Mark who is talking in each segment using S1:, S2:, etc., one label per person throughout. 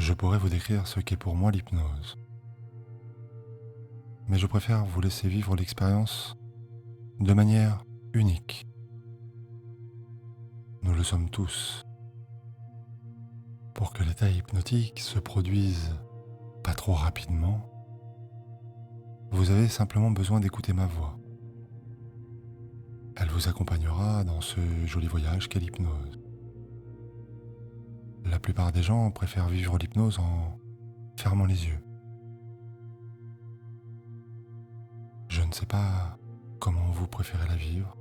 S1: Je pourrais vous décrire ce qu'est pour moi l'hypnose, mais je préfère vous laisser vivre l'expérience de manière unique. Nous le sommes tous. Pour que l'état hypnotique se produise pas trop rapidement, vous avez simplement besoin d'écouter ma voix. Elle vous accompagnera dans ce joli voyage qu'est l'hypnose. La plupart des gens préfèrent vivre l'hypnose en fermant les yeux. Je ne sais pas comment vous préférez la vivre.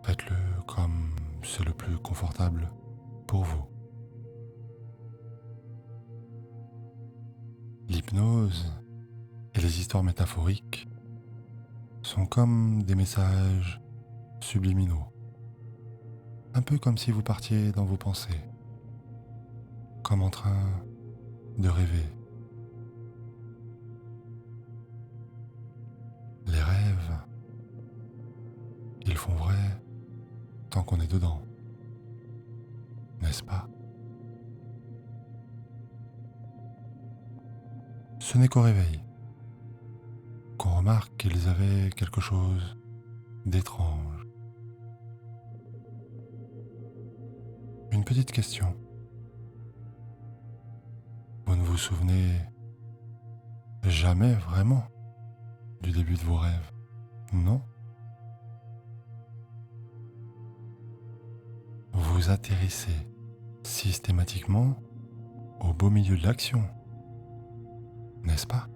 S1: Faites-le comme c'est le plus confortable pour vous. L'hypnose et les histoires métaphoriques sont comme des messages subliminaux. Un peu comme si vous partiez dans vos pensées, comme en train de rêver. Les rêves, ils font vrai tant qu'on est dedans, n'est-ce pas? Ce n'est qu'au réveil qu'on remarque qu'ils avaient quelque chose d'étrange. Une petite question. Vous ne vous souvenez jamais vraiment du début de vos rêves, non? Vous atterrissez systématiquement au beau milieu de l'action, n'est-ce pas?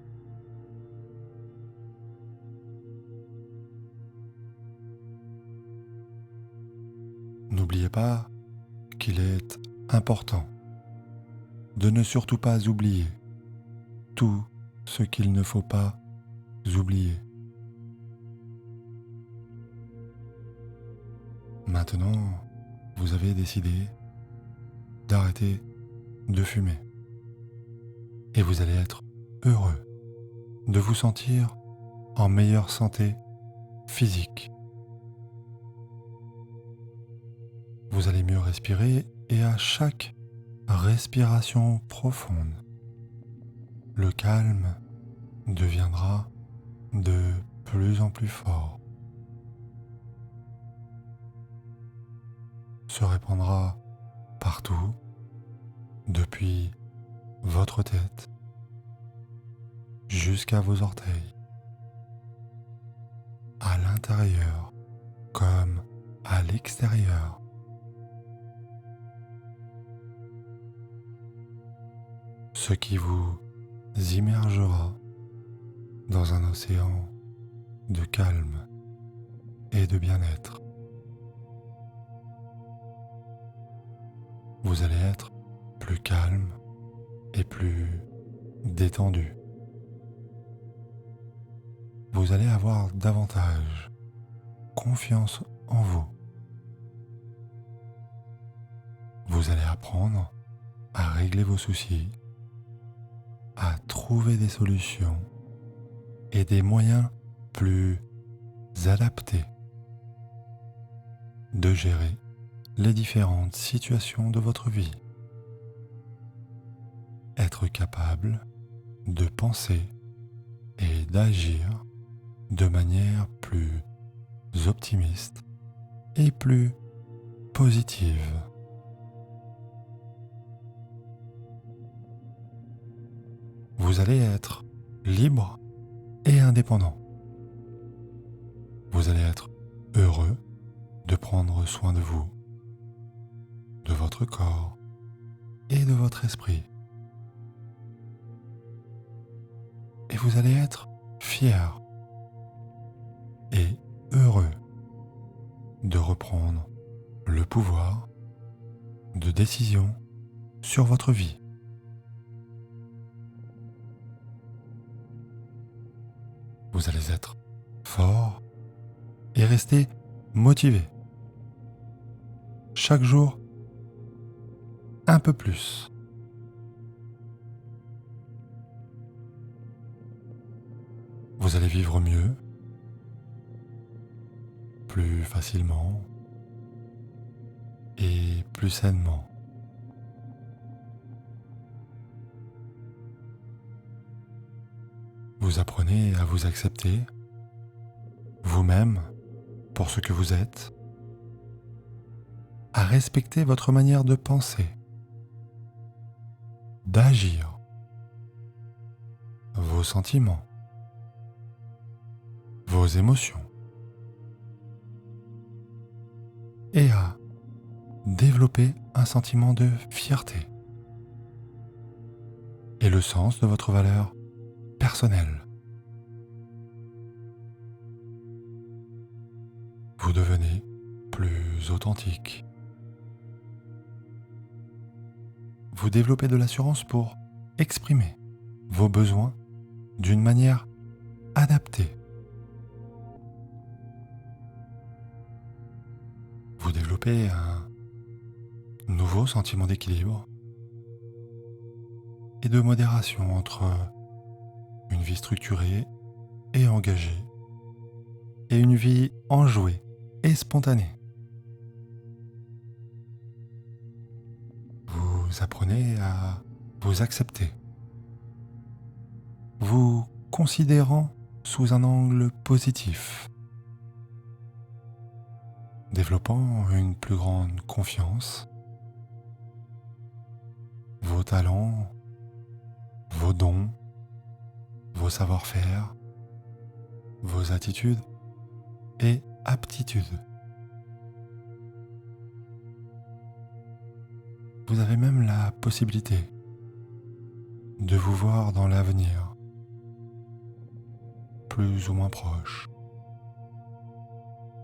S1: N'oubliez pas qu'il est important de ne surtout pas oublier tout ce qu'il ne faut pas oublier. Maintenant, vous avez décidé d'arrêter de fumer et vous allez être heureux de vous sentir en meilleure santé physique. Vous allez mieux respirer et à chaque respiration profonde, le calme deviendra de plus en plus fort, se répandra partout, depuis votre tête jusqu'à vos orteils, à l'intérieur comme à l'extérieur. Ce qui vous immergera dans un océan de calme et de bien-être. Vous allez être plus calme et plus détendu. Vous allez avoir davantage confiance en vous. Vous allez apprendre à régler vos soucis, à trouver des solutions et des moyens plus adaptés de gérer les différentes situations de votre vie. Être capable de penser et d'agir de manière plus optimiste et plus positive. Vous allez être libre et indépendant. Vous allez être heureux de prendre soin de vous, de votre corps et de votre esprit. Et vous allez être fier et heureux de reprendre le pouvoir de décision sur votre vie. Vous allez être fort et rester motivé. Chaque jour, un peu plus. Vous allez vivre mieux, plus facilement et plus sainement. Vous apprenez à vous accepter, vous-même, pour ce que vous êtes, à respecter votre manière de penser, d'agir, vos sentiments, vos émotions, et à développer un sentiment de fierté et le sens de votre valeur personnelle. Vous devenez plus authentique. Vous développez de l'assurance pour exprimer vos besoins d'une manière adaptée. Vous développez un nouveau sentiment d'équilibre et de modération entre une vie structurée et engagée et une vie enjouée et spontanée. Vous apprenez à vous accepter, vous considérant sous un angle positif, développant une plus grande confiance, vos talents, vos dons, vos savoir-faire, vos attitudes et aptitudes. Vous avez même la possibilité de vous voir dans l'avenir, plus ou moins proche,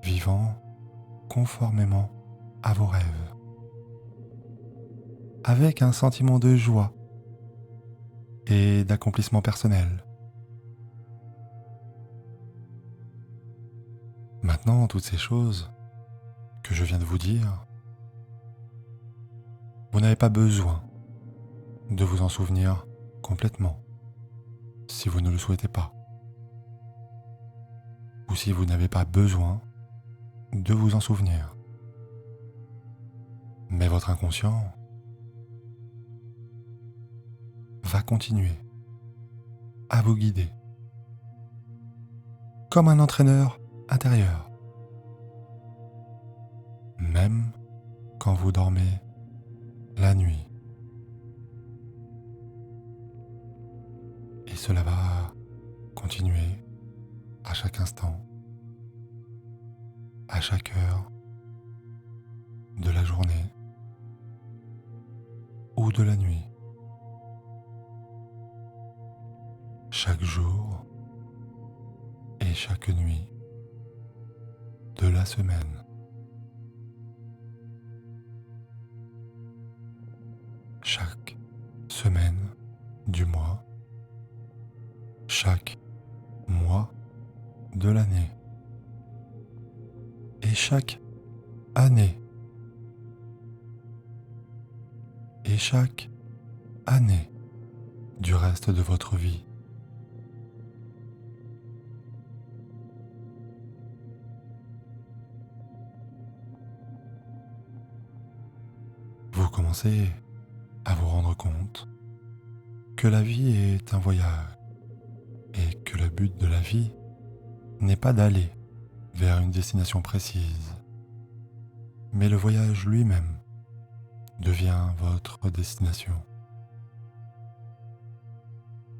S1: vivant conformément à vos rêves, avec un sentiment de joie et d'accomplissement personnel. Maintenant, toutes ces choses que je viens de vous dire, vous n'avez pas besoin de vous en souvenir complètement, si vous ne le souhaitez pas, ou si vous n'avez pas besoin de vous en souvenir. Mais votre inconscient va continuer à vous guider, comme un entraîneur intérieur, même quand vous dormez la nuit. Et cela va continuer à chaque instant, à chaque heure de la journée ou de la nuit, chaque jour et chaque nuit de la semaine. Chaque semaine du mois, chaque mois de l'année et chaque année et chaque année du reste de votre vie. Vous commencez à vous rendre compte que la vie est un voyage et que le but de la vie n'est pas d'aller vers une destination précise, mais le voyage lui-même devient votre destination.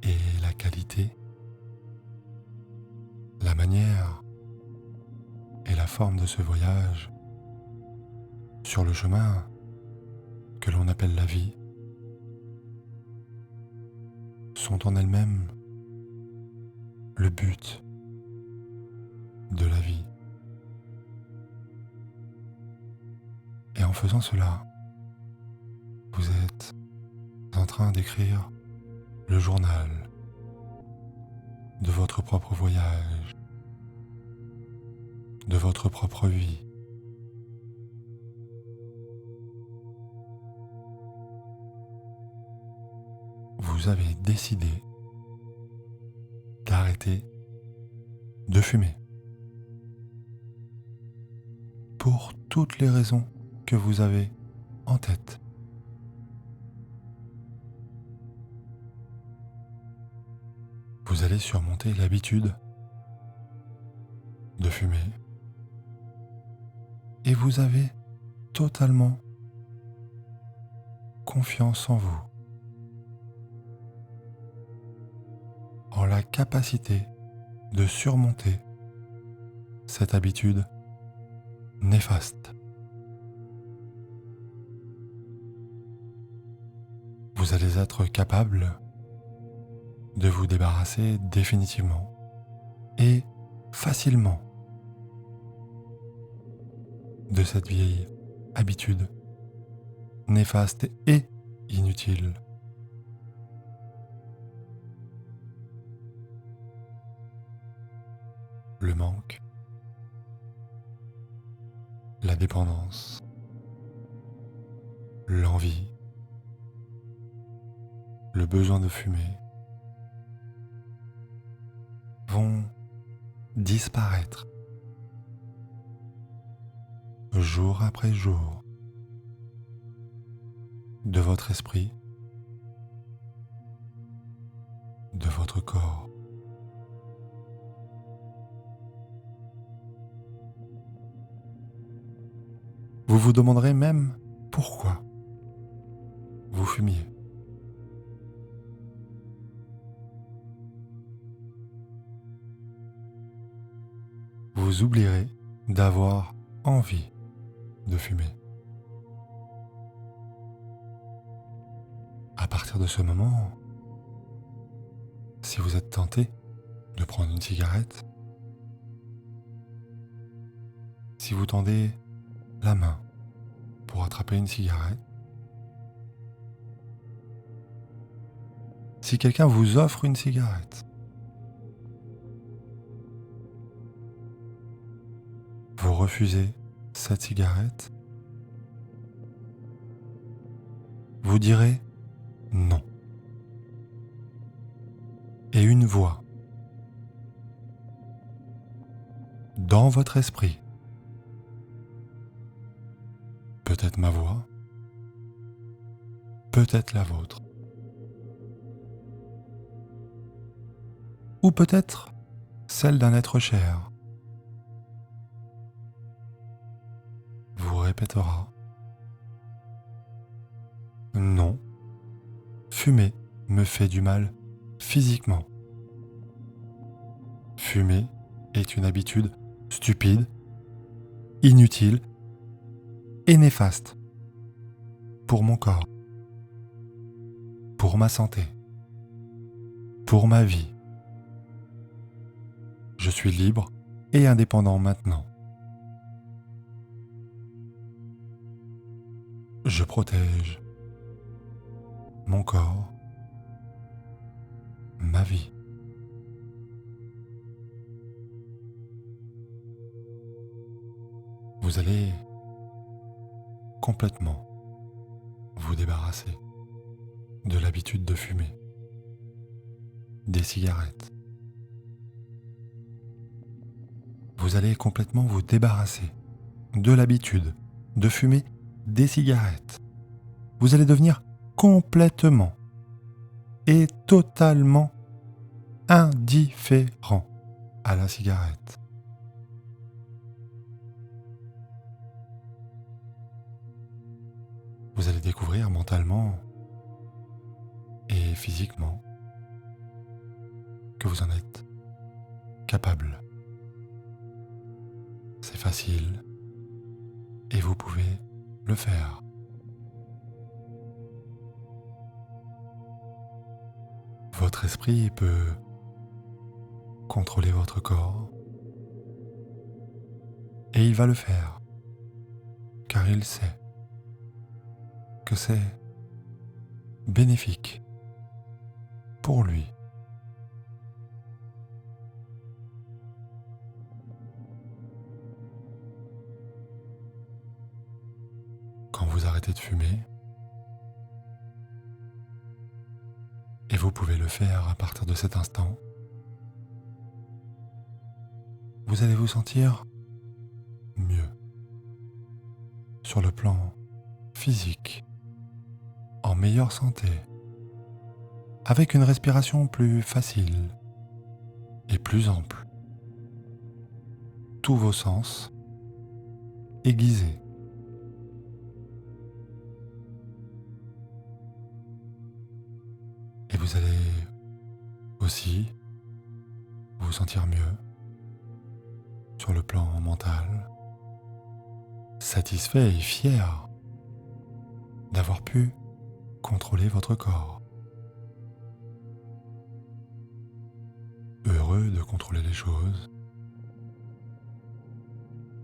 S1: Et la qualité, la manière et la forme de ce voyage sur le chemin que l'on appelle la vie sont en elles-mêmes le but de la vie. Et en faisant cela, vous êtes en train d'écrire le journal de votre propre voyage, de votre propre vie. Vous avez décidé d'arrêter de fumer pour toutes les raisons que vous avez en tête. vous allez surmonter l'habitude de fumer et vous avez totalement confiance en vous, en la capacité de surmonter cette habitude néfaste. Vous allez être capable de vous débarrasser définitivement et facilement de cette vieille habitude néfaste et inutile. Le manque, la dépendance, l'envie, le besoin de fumer vont disparaître jour après jour de votre esprit, de votre corps. Vous vous demanderez même pourquoi vous fumiez. Vous oublierez d'avoir envie de fumer. À partir de ce moment, si vous êtes tenté de prendre une cigarette, si vous tendez la main pour attraper une cigarette, si quelqu'un vous offre une cigarette, vous refusez cette cigarette, vous direz non. Et une voix dans votre esprit, peut-être ma voix, peut-être la vôtre, ou peut-être celle d'un être cher, vous répétera « Non, fumer me fait du mal physiquement. Fumer est une habitude stupide, inutile et néfaste pour mon corps, pour ma santé, pour ma vie. Je suis libre et indépendant maintenant. Je protège mon corps, ma vie. Vous allez complètement vous débarrasser de l'habitude de fumer, des cigarettes. Vous allez complètement vous débarrasser de l'habitude de fumer des cigarettes. Vous allez devenir complètement et totalement indifférent à la cigarette. Vous allez découvrir mentalement et physiquement que vous en êtes capable. C'est facile et vous pouvez le faire. Votre esprit peut contrôler votre corps et il va le faire car il sait que c'est bénéfique pour lui. Quand vous arrêtez de fumer, et vous pouvez le faire à partir de cet instant, vous allez vous sentir mieux sur le plan physique, en meilleure santé, avec une respiration plus facile, et plus ample. Tous vos sens aiguisés. Et vous allez aussi vous sentir mieux sur le plan mental, satisfait et fier d'avoir pu contrôler votre corps. Heureux de contrôler les choses,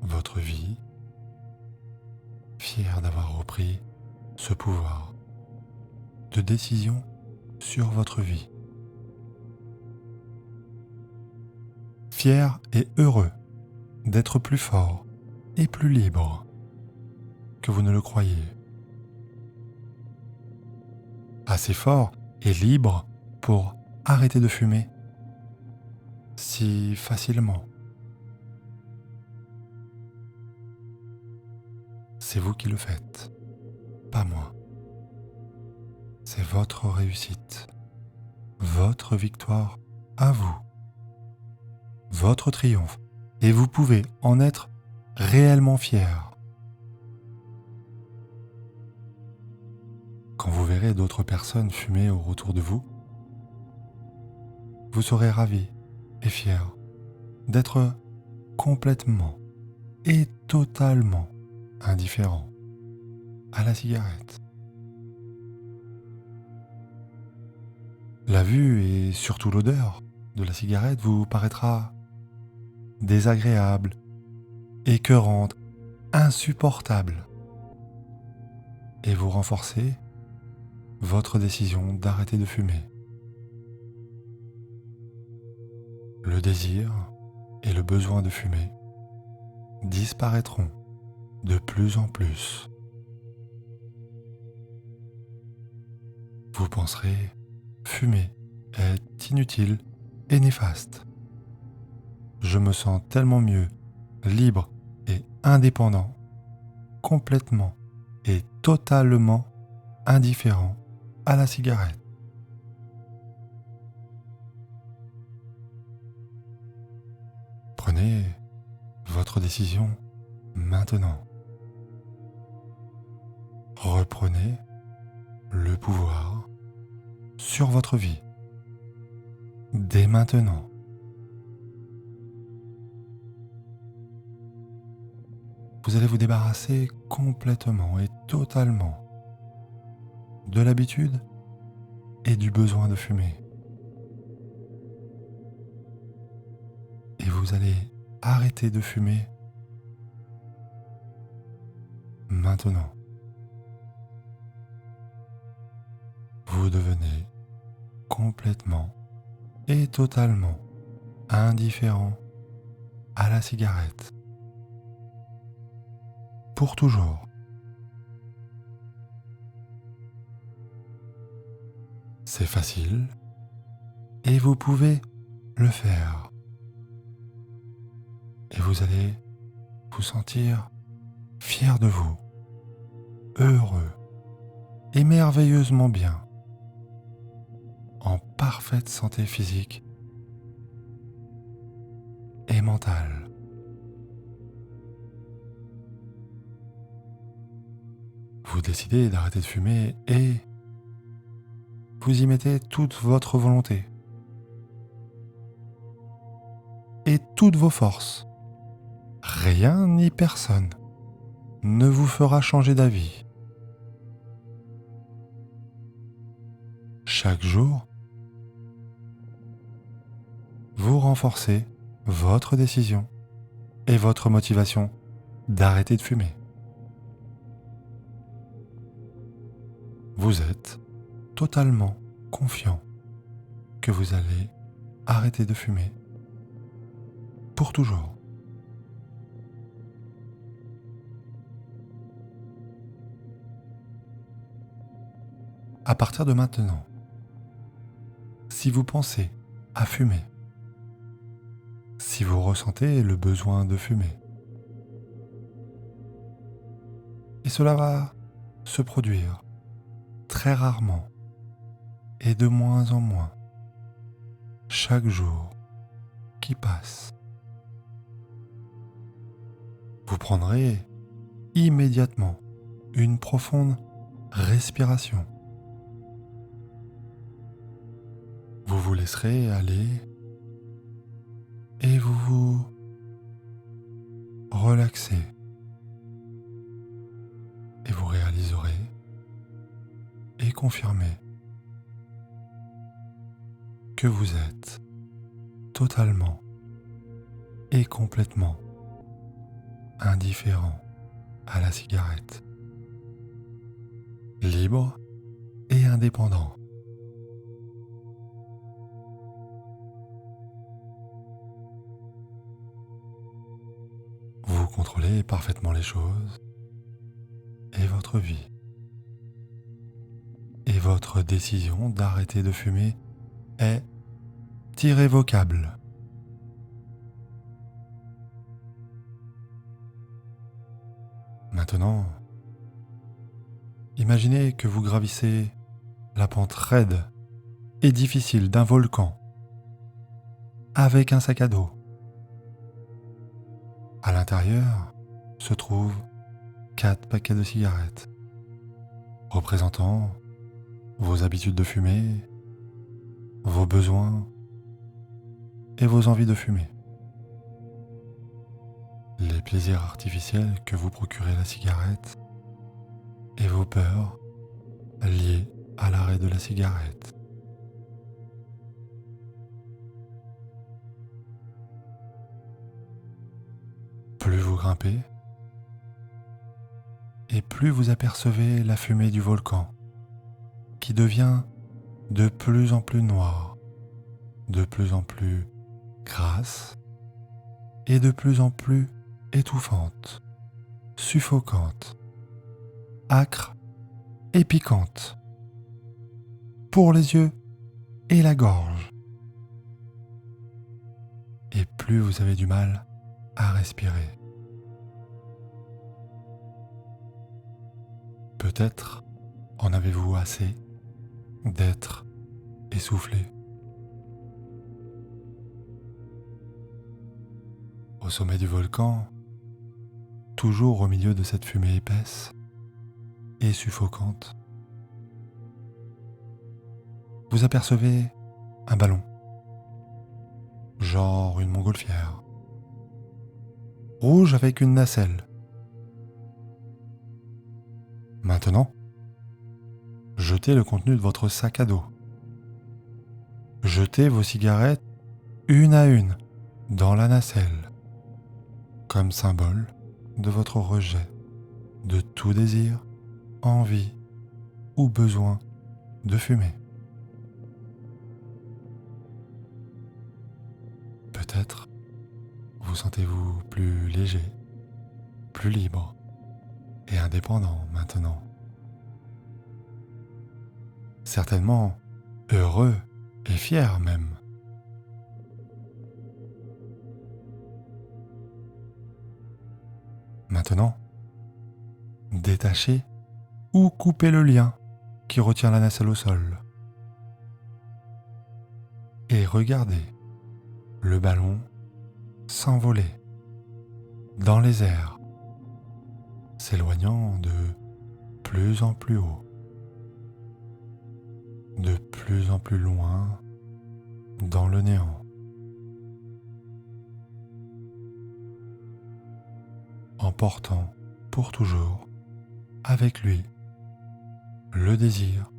S1: votre vie, fier d'avoir repris ce pouvoir de décision sur votre vie. Fier et heureux d'être plus fort et plus libre que vous ne le croyez. Assez fort et libre pour arrêter de fumer si facilement. C'est vous qui le faites, pas moi. C'est votre réussite, votre victoire à vous, votre triomphe, et vous pouvez en être réellement fier. Quand vous verrez d'autres personnes fumer autour de vous, vous serez ravi et fier d'être complètement et totalement indifférent à la cigarette. La vue et surtout l'odeur de la cigarette vous paraîtra désagréable, écœurante, insupportable, et vous renforcez votre décision d'arrêter de fumer. Le désir et le besoin de fumer disparaîtront de plus en plus. Vous penserez fumer est inutile et néfaste. Je me sens tellement mieux, libre et indépendant, complètement et totalement indifférent à la cigarette. Prenez votre décision maintenant. Reprenez le pouvoir sur votre vie dès maintenant. Vous allez vous débarrasser complètement et totalement de l'habitude et du besoin de fumer. Et vous allez arrêter de fumer maintenant. Vous devenez complètement et totalement indifférent à la cigarette. Pour toujours. C'est facile et vous pouvez le faire. Et vous allez vous sentir fier de vous, heureux et merveilleusement bien, en parfaite santé physique et mentale. Vous décidez d'arrêter de fumer et vous y mettez toute votre volonté et toutes vos forces. Rien ni personne ne vous fera changer d'avis. Chaque jour, vous renforcez votre décision et votre motivation d'arrêter de fumer. Vous êtes totalement confiant que vous allez arrêter de fumer pour toujours. À partir de maintenant, si vous pensez à fumer, si vous ressentez le besoin de fumer, et cela va se produire très rarement et de moins en moins, chaque jour, qui passe. Vous prendrez immédiatement une profonde respiration. Vous vous laisserez aller et vous vous relaxez. Et vous réaliserez et confirmez que vous êtes totalement et complètement indifférent à la cigarette, libre et indépendant. Vous contrôlez parfaitement les choses et votre vie. Et votre décision d'arrêter de fumer est irrévocable. Maintenant, imaginez que vous gravissez la pente raide et difficile d'un volcan avec un sac à dos. À l'intérieur se trouvent 4 paquets de cigarettes, représentant vos habitudes de fumer, vos besoins et vos envies de fumer. Les plaisirs artificiels que vous procurez la cigarette et vos peurs liées à l'arrêt de la cigarette. Plus vous grimpez, et plus vous apercevez la fumée du volcan qui devient de plus en plus noire, de plus en plus grasse et de plus en plus étouffante, suffocante, âcre et piquante pour les yeux et la gorge. Et plus vous avez du mal à respirer. Peut-être en avez-vous assez d'être essoufflé. Au sommet du volcan, toujours au milieu de cette fumée épaisse et suffocante, vous apercevez un ballon, genre une montgolfière, rouge avec une nacelle. Maintenant, jetez le contenu de votre sac à dos. Jetez vos cigarettes une à une dans la nacelle, comme symbole de votre rejet de tout désir, envie ou besoin de fumer. Peut-être vous sentez-vous plus léger, plus libre et indépendant maintenant. Certainement heureux et fier même. Maintenant, détachez ou coupez le lien qui retient la nacelle au sol. Et regardez le ballon s'envoler dans les airs, s'éloignant de plus en plus haut, de plus en plus loin dans le néant. Emportant pour toujours avec lui le désir,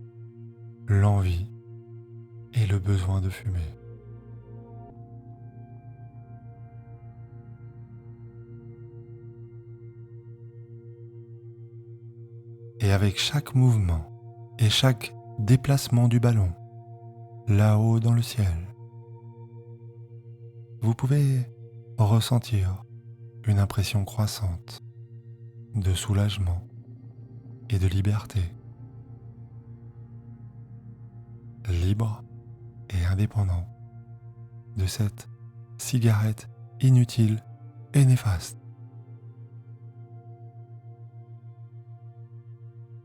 S1: l'envie et le besoin de fumer. Et avec chaque mouvement et chaque déplacement du ballon, là-haut dans le ciel, vous pouvez ressentir une impression croissante de soulagement et de liberté. Libre et indépendant de cette cigarette inutile et néfaste.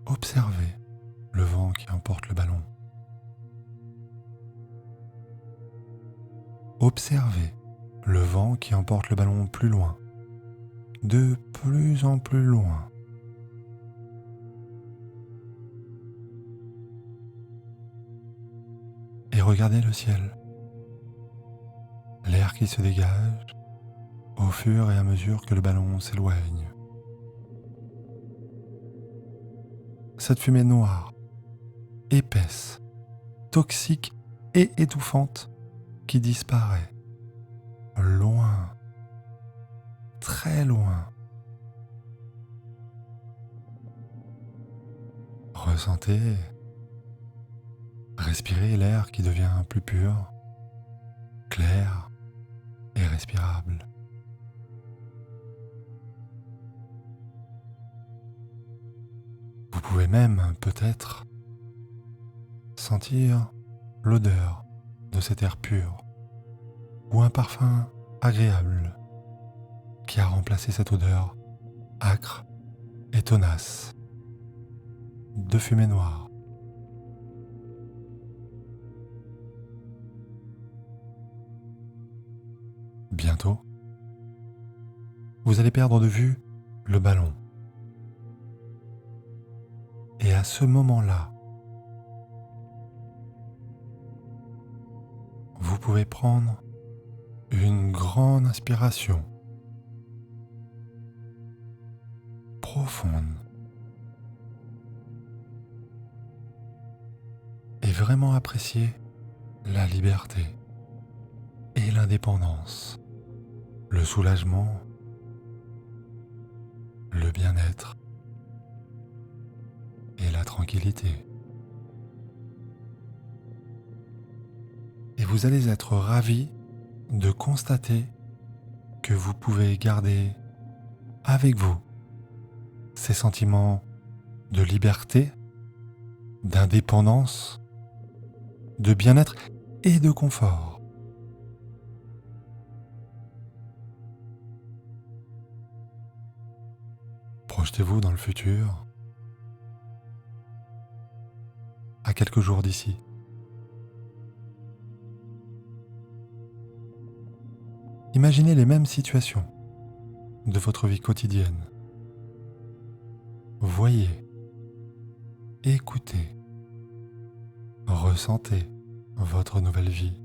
S1: Observez le vent qui emporte le ballon. Observez le vent qui emporte le ballon plus loin, de plus en plus loin. Et regardez le ciel, l'air qui se dégage au fur et à mesure que le ballon s'éloigne. Cette fumée noire, épaisse, toxique et étouffante qui disparaît loin, très loin. Ressentez, respirez l'air qui devient plus pur, clair et respirable. Vous pouvez même peut-être sentir l'odeur de cet air pur ou un parfum agréable qui a remplacé cette odeur âcre et tenace de fumée noire. Bientôt, vous allez perdre de vue le ballon. Et à ce moment-là, vous pouvez prendre une grande inspiration profonde et vraiment apprécier la liberté et l'indépendance, le soulagement, le bien-être et la tranquillité. Et vous allez être ravi de constater que vous pouvez garder avec vous ces sentiments de liberté, d'indépendance, de bien-être et de confort. Projetez-vous dans le futur, à quelques jours d'ici. Imaginez les mêmes situations de votre vie quotidienne. Voyez, écoutez, ressentez votre nouvelle vie.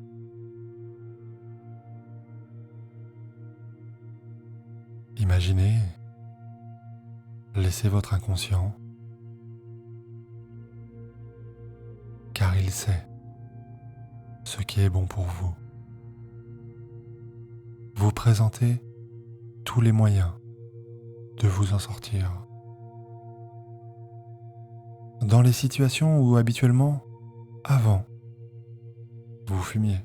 S1: Imaginez, laissez votre inconscient, car il sait ce qui est bon pour vous. Vous présentez tous les moyens de vous en sortir. Dans les situations où habituellement, avant, vous fumiez.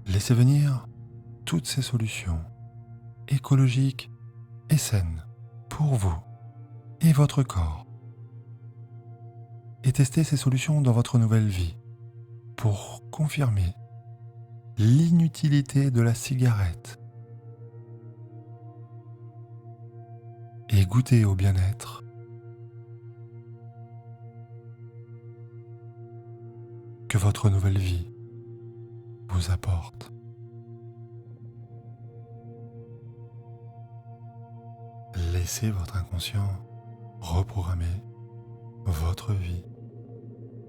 S1: Laissez venir toutes ces solutions écologiques et saines pour vous et votre corps. Et testez ces solutions dans votre nouvelle vie pour confirmer l'inutilité de la cigarette et goûter au bien-être que votre nouvelle vie vous apporte. Laissez votre inconscient reprogrammer votre vie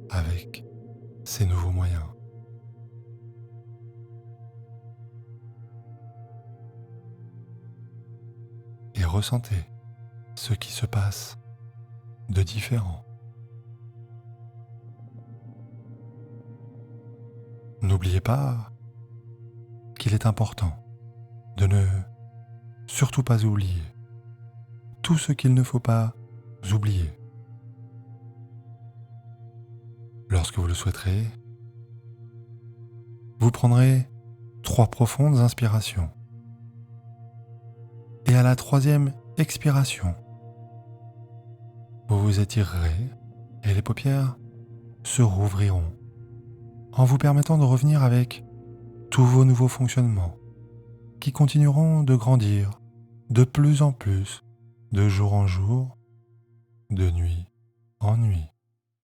S1: avec ces nouveaux moyens. Et ressentez ce qui se passe de différent. N'oubliez pas qu'il est important de ne surtout pas oublier tout ce qu'il ne faut pas oublier. Lorsque vous le souhaiterez, vous prendrez 3 profondes inspirations. Et à la 3e expiration, vous vous étirerez et les paupières se rouvriront en vous permettant de revenir avec tous vos nouveaux fonctionnements qui continueront de grandir de plus en plus, de jour en jour, de nuit ennui.